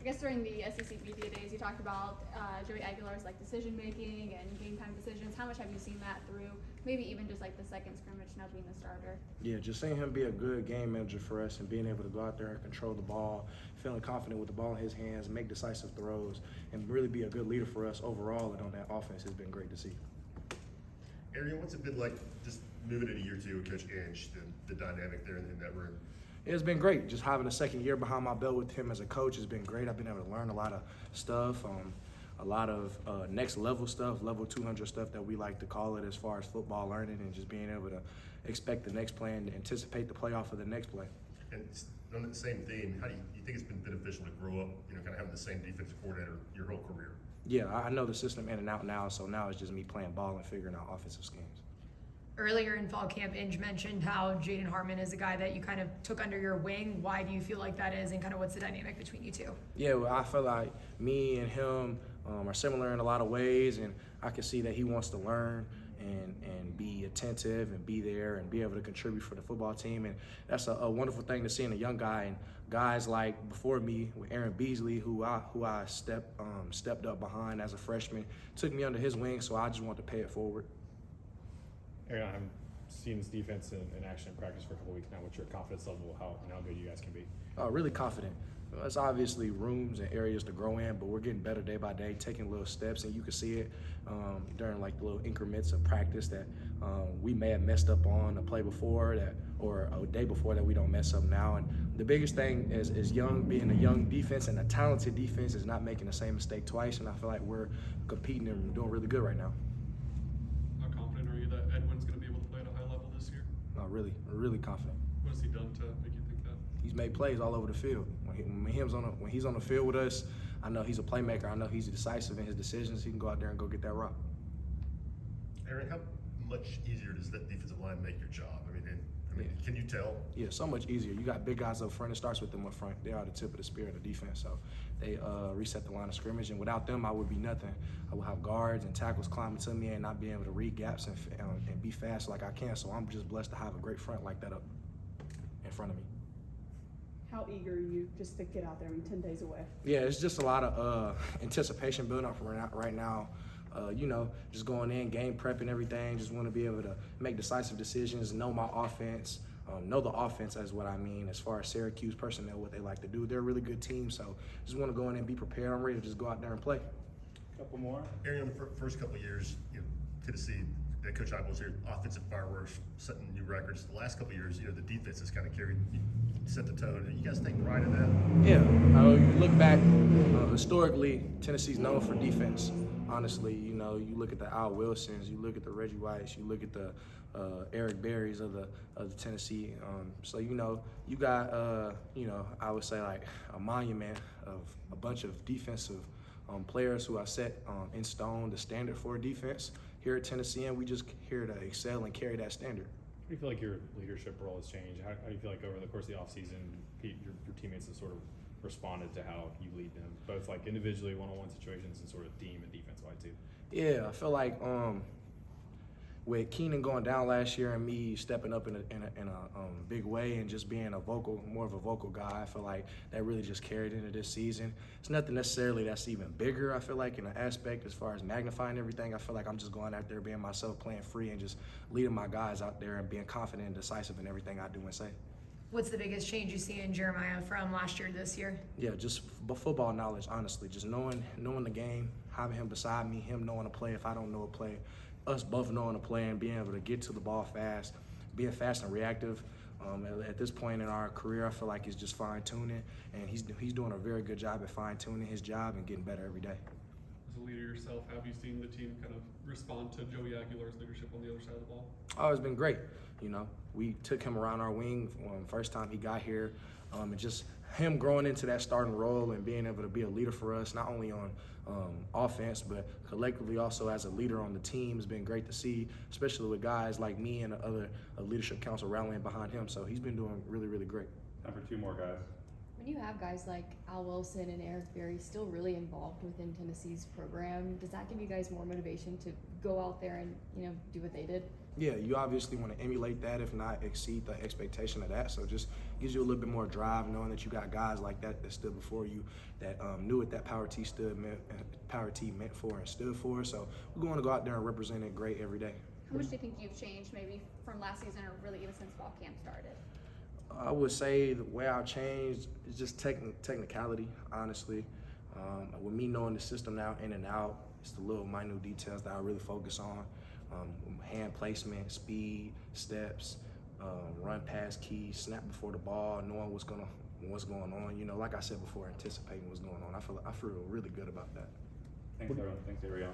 guess during the SEC media days, you talked about Joey Aguilar's decision making and game time decisions. How much have you seen that through maybe even just the second scrimmage now being the starter? Yeah, just seeing him be a good game manager for us and being able to go out there and control the ball, feeling confident with the ball in his hands, make decisive throws, and really be a good leader for us overall and on that offense has been great to see. Arion, what's it been like just moving in a year two with Coach Inge, the dynamic there in that room? It's been great. Just having a second year behind my belt with him as a coach has been great. I've been able to learn a lot of stuff, a lot of next level stuff, level 200 stuff that we like to call it as far as football learning and just being able to expect the next play and anticipate the playoff of the next play. And on the same theme, how do you think it's been beneficial to grow up, kind of having the same defensive coordinator your whole career? Yeah, I know the system in and out now, so now it's just me playing ball and figuring out offensive schemes. Earlier in fall camp, Inge mentioned how Jaden Harmon is a guy that you kind of took under your wing. Why do you feel like that is, and kind of what's the dynamic between you two? Yeah, well, I feel like me and him are similar in a lot of ways, and I can see that he wants to learn and be attentive and be there and be able to contribute for the football team. And that's a wonderful thing to see in a young guy. And guys like before me, with Aaron Beasley, who I stepped up behind as a freshman, took me under his wing, so I just want to pay it forward. Arion, I've seen this defense in action in practice for a couple of weeks now. What's your confidence level, how good you guys can be? Really confident. There's obviously rooms and areas to grow in, but we're getting better day by day, taking little steps, and you can see it during the little increments of practice that we may have messed up on a play before or a day before that we don't mess up now. And the biggest thing is being a young defense and a talented defense is not making the same mistake twice, and I feel like we're competing and doing really good right now. How confident are you that Edwin's going to be able to play at a high level this year? Really confident. What has he done to make you think that? He's made plays all over the field. When he's on the field with us, I know he's a playmaker. I know he's decisive in his decisions. He can go out there and go get that rock. Arion, how much easier does that defensive line make your job? Can you tell? Yeah, so much easier. You got big guys up front. It starts with them up front. They are the tip of the spear of the defense. So they reset the line of scrimmage, and without them, I would be nothing. I would have guards and tackles climbing to me and not being able to read gaps and be fast like I can. So I'm just blessed to have a great front like that up in front of me. How eager are you just to get out there? 10 days away. Yeah, it's just a lot of anticipation building up right now. Just going in, game prep and everything. Just want to be able to make decisive decisions, know my offense, know the offense as what I mean as far as Syracuse personnel, what they like to do. They're a really good team, so just want to go in and be prepared. I'm ready to just go out there and play. Couple more. Arion, the first couple of years, Tennessee, Coach Heupel was here, offensive fireworks, setting new records. The last couple of years, the defense has kind of set the tone. You guys take pride in that? Yeah, you look back, historically, Tennessee's known for defense. Honestly, you look at the Al Wilsons, you look at the Reggie Whites, you look at the Eric Berrys of the Tennessee. So you got I would say like a monument of a bunch of defensive players who are set in stone the standard for defense here at Tennessee, and we just here to excel and carry that standard. How do you feel like your leadership role has changed? How do you feel like over the course of the offseason, your teammates have sort of responded to how you lead them, both like individually, one-on-one situations, and sort of team and defense-wide too? Yeah, I feel like with Keenan going down last year and me stepping up in a big way and just being more of a vocal guy, I feel like that really just carried into this season. It's nothing necessarily that's even bigger, I feel like, in an aspect as far as magnifying everything. I feel like I'm just going out there being myself, playing free, and just leading my guys out there and being confident and decisive in everything I do and say. What's the biggest change you see in Jeremiah from last year to this year? Yeah, just football knowledge, honestly. Just knowing the game, having him beside me, him knowing a play if I don't know a play, us both knowing a play and being able to get to the ball fast, being fast and reactive. At this point in our career, I feel like it's just fine-tuning, and he's doing a very good job at fine-tuning his job and getting better every day. As a leader yourself, have you seen the team kind of respond to Joey Aguilar's leadership on the other side of the ball? Oh, it's been great. We took him around our wing first time he got here, and just him growing into that starting role and being able to be a leader for us, not only on offense, but collectively also as a leader on the team has been great to see, especially with guys like me and the other leadership council rallying behind him. So he's been doing really, really great. Time for two more guys. When you have guys like Al Wilson and Eric Berry still really involved within Tennessee's program, does that give you guys more motivation to go out there and do what they did? Yeah, you obviously want to emulate that, if not exceed the expectation of that. So just gives you a little bit more drive, knowing that you got guys like that stood before you, that knew what that power T meant for and stood for. So we're going to go out there and represent it great every day. How much do you think you've changed maybe from last season or really even since fall camp started? I would say the way I've changed is just technicality, honestly. With me knowing the system now in and out, it's the little minute details that I really focus on. Hand placement, speed, steps, run past keys, snap before the ball, knowing what's going on. You know, like I said before, anticipating what's going on. I feel really good about that. Thanks, everyone. Thanks, Arion.